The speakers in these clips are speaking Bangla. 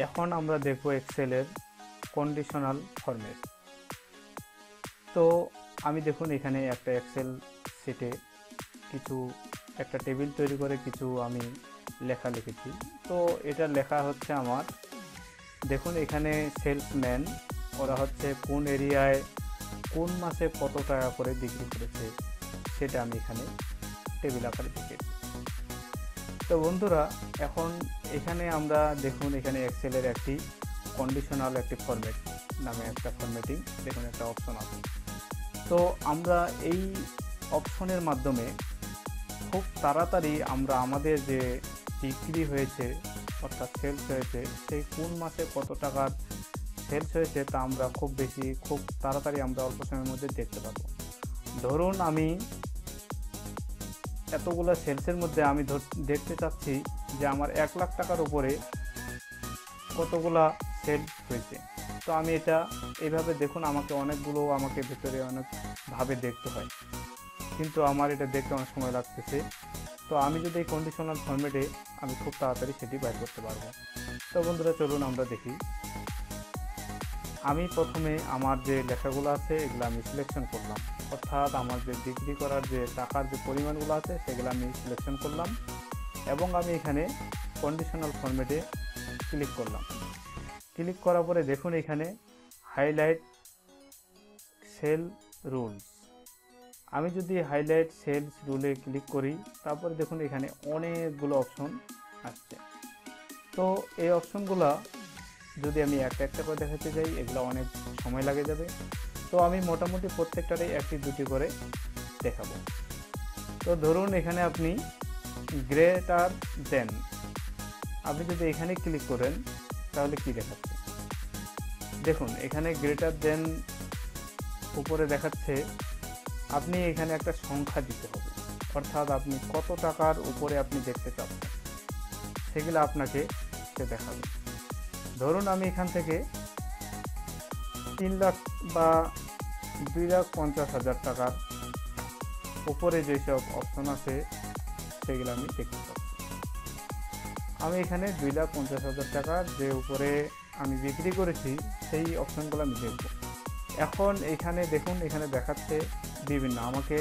এখন আমরা দেখব এক্সেলের কন্ডিশনাল ফরম্যাট। তো আমি দেখুন এখানে একটা এক্সেল শিটে একটা টেবিল তৈরি করে কিছু আমি লেখা লিখেছি। তো এটা লেখা হচ্ছে আমার, দেখুন এখানে সেলসম্যান ওরা হচ্ছে কোন এরিয়ায় কোন মাসে কত টাকা করে বিক্রি করেছে সেটা আমি এখানে টেবিল আকারে লিখেছি। তো বন্ধুরা, এখন এখানে আমরা দেখুন এখানে এক্সেলের একটি কন্ডিশনাল একটি ফরম্যাট নামে একটা ফরম্যাটিং দেখুন একটা অপশন আছে। তো আমরা এই অপশনের মাধ্যমে খুব তাড়াতাড়ি আমরা আমাদের যে বিক্রি হয়েছে অর্থাৎ সেলস হয়েছে সেই কোন মাসে কত টাকার সেলস হয়েছে তা আমরা খুব তাড়াতাড়ি আমরা অল্প সময়ের মধ্যে দেখতে পাবো। ধরুন আমি এতগুলো সেলসের মধ্যে আমি দেখতে চাচ্ছি যে আমার 1 লাখ টাকার উপরে কতগুলা সেল হয়েছে। তো আমি এটা এইভাবে দেখুন আমাকে ভিতরে অনেকভাবে দেখতে হয়, কিন্তু আমার এটা দেখতে অনেক সময় লাগতেছে। তো আমি যদি এই কন্ডিশনাল ফরম্যাটে আমি খুব তাড়াতাড়ি সেটি বাইর করতে পারবো। তো বন্ধুরা চলুন আমরা দেখি। আমি প্রথমে আমার যে লেখাগুলো আছে এগুলো আমি সিলেকশন করলাম, অর্থাৎ আমার যে বিক্রি করার যে টাকার যে পরিমাণগুলো আছে সেগুলো আমি সিলেকশন করলাম এবং আমি এখানে কন্ডিশনাল ফরম্যাটে ক্লিক করলাম। ক্লিক করার পরে দেখুন এখানে হাইলাইট সেল রুলস। আমি যদি হাইলাইট সেলস রুলে ক্লিক করি তারপরে দেখুন এখানে অনেকগুলো অপশন আসছে। তো এই অপশনগুলো যদি আমি একটা করে দেখাতে যাই এগুলো অনেক সময় লাগে যাবে। তো আমি মোটামুটি প্রত্যেকটারে একটি দুটি করে দেখাবো। তো ধরুন এখানে আপনি গ্রেটার দেন, আপনি যদি এখানে ক্লিক করেন তাহলে কি দেখাচ্ছে দেখুন এখানে গ্রেটার দেন উপরে দেখাচ্ছে আপনি এখানে একটা সংখ্যা দিতে হবে, অর্থাৎ আপনি কত টাকার উপরে আপনি দেখতে চাচ্ছেন সেগুলো আপনাকে সে দেখাবে। ধরুন আমি এখান থেকে 3 লাখ বা 2,50,000 টাকার উপরে যেসব অপশন আছে সেগুলো আমি দেখতে পাচ্ছি। আমি এখানে 2,50,000 টাকার যে উপরে আমি বিক্রি করেছি সেই অপশনগুলো আমি দেখব। এখন এখানে দেখুন এখানে দেখাচ্ছে বিভিন্ন, আমাকে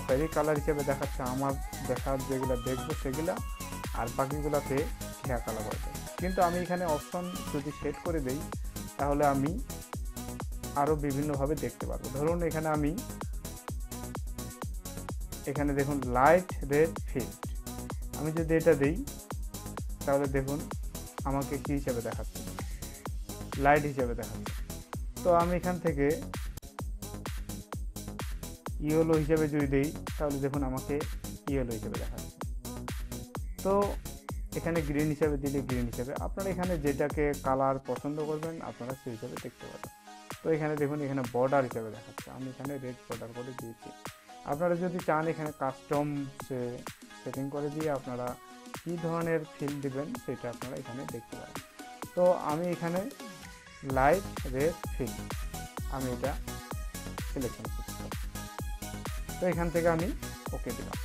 খয়েরি কালার হিসেবে দেখাচ্ছে আমার দেখার যেগুলো দেখবো সেগুলা, আর বাকিগুলোতে ঘিয়া কালার করে দেয়। কিন্তু আমি এখানে অপশন যদি সেট করে দেই তাহলে আমি আরও বিভিন্নভাবে দেখতে পারবো। ধরুন এখানে দেখুন লাইট রেড ফিল্ড, আমি যদি এটা দিই তাহলে দেখুন আমাকে কি হিসেবে দেখাচ্ছে, লাইট হিসেবে দেখাচ্ছে। তো আমি এখান থেকে ইয়েলো হিসেবে যদি দিই তাহলে দেখুন আমাকে ইয়েলো হিসেবে দেখাচ্ছে। তো এখানে গ্রিন হিসেবে দিলে গ্রিন হিসেবে, আপনারা এখানে যেটাকে কালার পছন্দ করবেন আপনারা সেই হিসেবে দেখতে পারেন। তো এখানে দেখুন এখানে বর্ডার হিসেবে দেখাচ্ছে, আমি এখানে রেড বর্ডার করে দিয়েছি। আপনারা যদি চান এখানে কাস্টম সেটিং করে দিয়ে আপনারা কী ধরনের ফিল দিবেন সেটা আপনারা এখানে দেখতে পারেন। তো আমি এখানে লাইট রেড ফিল আমি এটা সিলেকশন করতে পারি। তো এখান থেকে আমি ওকে দিলাম।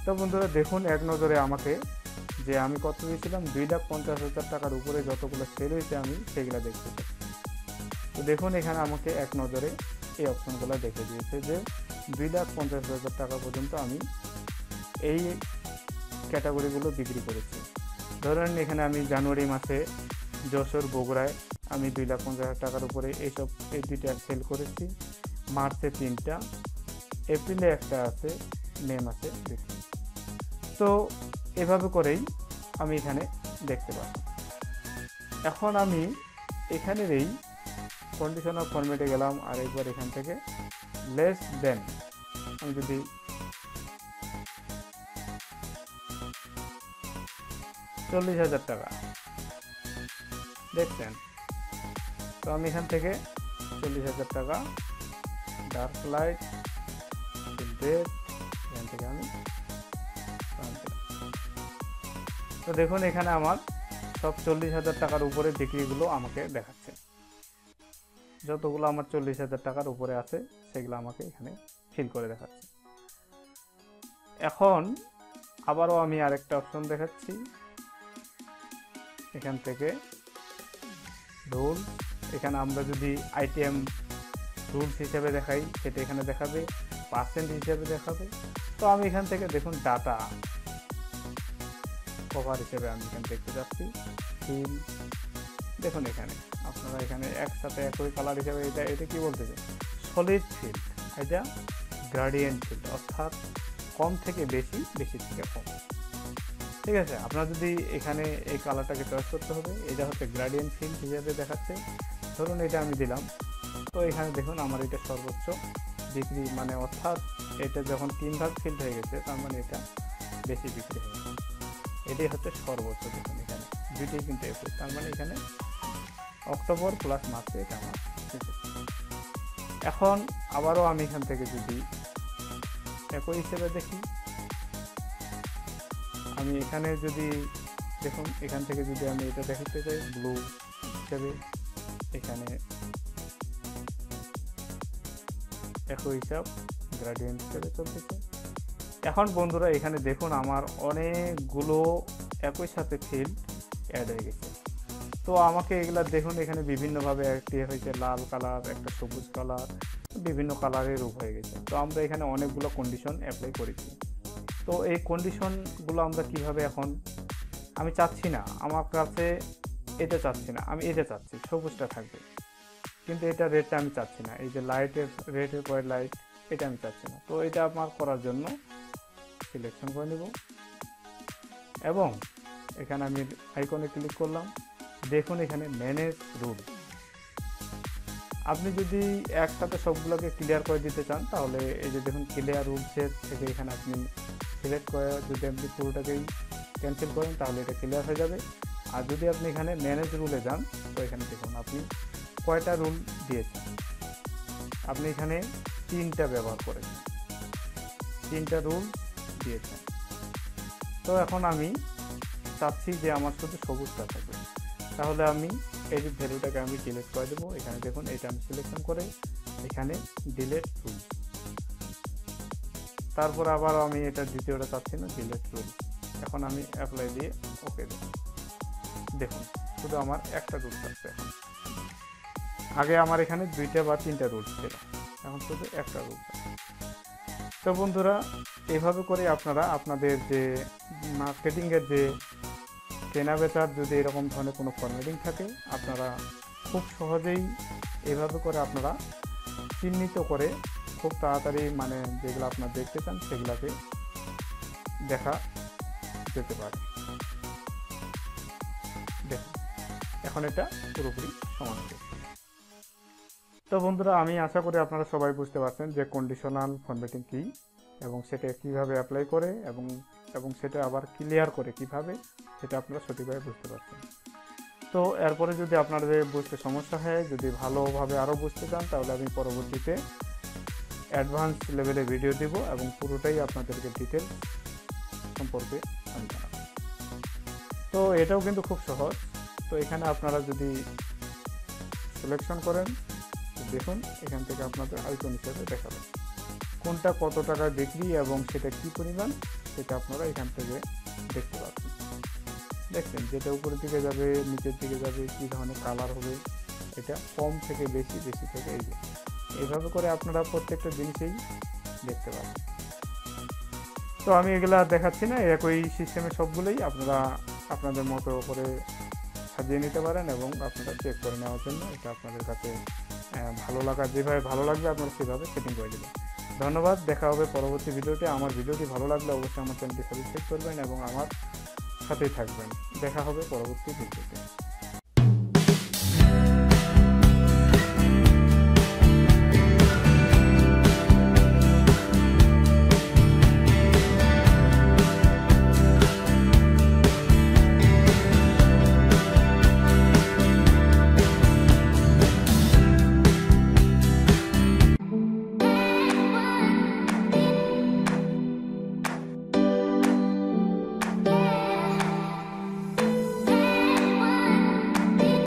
তো বন্ধুরা দেখুন এক নজরে আমাকে যে আমি কত দিয়েছিলাম 2,50,000 টাকার উপরে যতগুলো সেল হয়েছে আমি সেগুলো দেখতে পাচ্ছি। তো দেখুন এখানে আমাকে এক নজরে এই অপশনগুলো দেখে দিয়েছে যে 2,50,000 টাকা পর্যন্ত আমি এই ক্যাটাগরিগুলো বিক্রি করেছি। ধরেন এখানে আমি জানুয়ারি মাসে যশোর বগুড়ায় আমি 2,50,000 টাকার উপরে এই দুইটা সেল করেছি, মার্চে 3টা, এপ্রিলে একটা আছে, মে মাসে 2টা। তো এভাবে করেই আমি এখানে দেখতে পাবো। এখন আমি এখানের এই কন্ডিশনাল ফরম্যাটে গেলাম আর একবার এখান থেকে লেস দেন আমি যদি 40,000 টাকা দেখছেন, তো আমি এখান থেকে 40,000 টাকা ডার্ক লাইট রেড এখান থেকে আমি, তো দেখুন এখানে আমার সব 40,000 টাকার উপরে বিক্রিগুলো আমাকে দেখাচ্ছে। যতগুলো আমার 40,000 টাকার উপরে আছে সেগুলো আমাকে এখানে ফিল করে দেখাচ্ছে। এখন আবারও আমি আরেকটা অপশন দেখাচ্ছি, এখান থেকে রুল, এখানে আমরা যদি আইটেম রুলস হিসেবে দেখাই সেটা এখানে দেখাবে, পার্সেন্ট হিসেবে দেখাবে। তো আমি এখান থেকে দেখুন ডাটা কভার হিসেবে আমি এখানে দেখতে যাচ্ছি ফিল। দেখুন এখানে আপনারা এখানে একসাথে একই কালার হিসেবে এটা কি বলতেছে, সলিড ফিল্ড, এটা গ্রেডিয়েন্ট ফিল্ড, অর্থাৎ কম থেকে বেশি, বেশি থেকে কম। ঠিক আছে, আপনার যদি এখানে এই কালারটাকে চয়েস করতে হবে, এটা হচ্ছে গ্রেডিয়েন্ট ফিল্ড হিসেবে দেখাচ্ছে। ধরুন এটা আমি দিলাম, তো এখানে দেখুন আমার এটা সর্বোচ্চ বিক্রি, মানে অর্থাৎ এটা যখন 3 ভাগ ফিল্ড হয়ে গেছে তার মানে এটা বেশি বিক্রি হয়ে গেছে। এটাই হচ্ছে সর্বোচ্চ। দেখুন এখানে দুইটাই কিন্তু 21, তার মানে এখানে অক্টোবর প্লাস মার্চে এটা আমার। এখন আবারও আমি এখান থেকে যদি একই হিসেবে দেখি, আমি এখানে যদি দেখুন এখান থেকে যদি আমি এটা দেখাতে চাই ব্লু হিসেবে, এখানে একই হিসাব গ্রেডিয়েন্ট হিসেবে চলতেছে। এখন বন্ধুরা এখানে দেখুন আমার অনেকগুলো একই সাথে ফিল্ড অ্যাড হয়ে গেছে। তো আমাকে এগুলা দেখুন এখানে বিভিন্নভাবে একটি হয়েছে লাল কালার, একটা সবুজ কালার, বিভিন্ন কালারের রূপ হয়ে গেছে। তো আমরা এখানে অনেকগুলো কন্ডিশন অ্যাপ্লাই করেছি। তো এই কন্ডিশনগুলো আমরা কিভাবে, এখন আমি চাচ্ছি না আমার কাছে এটা, চাচ্ছি না আমি এটা চাচ্ছি সবুজটা থাকবে, কিন্তু এটা রেডটা আমি চাচ্ছি না, এই যে লাইটের রেডের পরে লাইট এটা আমি চাচ্ছি না। তো এটা আমার করার জন্য সিলেকশন করে নেব এবং এখানে আমি আইকনে ক্লিক করলাম। দেখুন এখানে ম্যানেজ রুল। আপনি যদি একসাথে সবগুলোকে ক্লিয়ার করে দিতে চান তাহলে এই যে দেখুন ক্লিয়ার রুলসের থেকে এখানে আপনি সিলেক্ট করে যদি আপনি পুরোটাকেই ক্যান্সেল করেন তাহলে এটা ক্লিয়ার হয়ে যাবে। আর যদি আপনি এখানে ম্যানেজ রুলে যান তো এখানে দেখুন আপনি কয়টা রুল দিয়েছেন, আপনি এখানে 3টা ব্যবহার করেছেন, 3টা রুল দিয়েছেন। তো এখন আমি চাচ্ছি যে আমার শুধু সবুজটা থাকবে, তাহলে আমি এই যে ভ্যালুটাকে আমি ডিলিট করে দেবো। এখানে দেখুন এটা আমি সিলেকশন করে এখানে ডিলিট রুল, তারপর আবার আমি এটা দ্বিতীয়টা চাচ্ছি না, ডিলিট রুল। এখন আমি অ্যাপ্লাই দিয়ে ওকে দেব। দেখুন শুধু আমার একটা রুল থাকছে, এখন আগে আমার এখানে 2টা বা 3টা রুল ছিল, এখন শুধু একটা রুল থাকছে। তো বন্ধুরা এইভাবে করে আপনারা আপনাদের যে মার্কেটিংয়ের যে কেনা বেচার যদি এরকম ধরনের কোনো ফরম্যাটিং থাকে আপনারা খুব সহজেই এভাবে করে আপনারা চিহ্নিত করে খুব তাড়াতাড়ি মানে যেগুলো আপনারা দেখতে চান সেগুলোকে দেখা যেতে পারে। দেখুন এখন এটা পুরোপুরি সমান হয়েছে। তো বন্ধুরা আমি আশা করি আপনারা সবাই বুঝতে পারছেন যে কন্ডিশনাল ফরম্যাটিং কী এবং সেটা কীভাবে অ্যাপ্লাই করে এবং সেটা আবার ক্লিয়ার করে কিভাবে, সেটা আপনারা সঠিকভাবে বুঝতে পারছেন। তো এরপরে যদি আপনাদের বুঝতে সমস্যা হয়, যদি ভালোভাবে আরও বুঝতে চান তাহলে আমি পরবর্তীতে অ্যাডভান্স লেভেলে ভিডিও দেব এবং পুরোটাই আপনাদেরকে ডিটেল সম্পর্কে আমি জানাবো। তো এটাও কিন্তু খুব সহজ। তো এখানে আপনারা যদি সিলেকশন করেন দেখুন এখান থেকে আপনাদের আইকন হিসেবে দেখাবে কোনটা কত টাকা বিক্রি এবং সেটা কি পরিমাণ, সেটা আপনারা এখান থেকে দেখতে পাচ্ছেন। দেখছেন যেটা উপরের দিকে যাবে নিচের দিকে যাবে, কী ধরনের কালার হবে, এটা কম থেকে বেশি, বেশি থেকে এই যে এইভাবে করে আপনারা প্রত্যেকটা জিনিসেই দেখতে পাবেন। তো আমি এগুলা দেখাচ্ছি না, একই সিস্টেমে সবগুলোই আপনারা আপনাদের মতো করে সাজিয়ে নিতে পারেন এবং আপনারা চেক করে নেওয়ার জন্য এটা আপনাদের কাছে ভালো লাগা, যেভাবে ভালো লাগবে আপনারা সেভাবে সেটিং করে দেবেন। ধন্যবাদ, দেখা হবে পরবর্তী ভিডিওতে। আমার ভিডিওটি ভালো লাগলে অবশ্যই আমার চ্যানেলটি সাবস্ক্রাইব করবেন এবং আমার সাথেই থাকবেন। দেখা হবে পরবর্তী ভিডিওতে।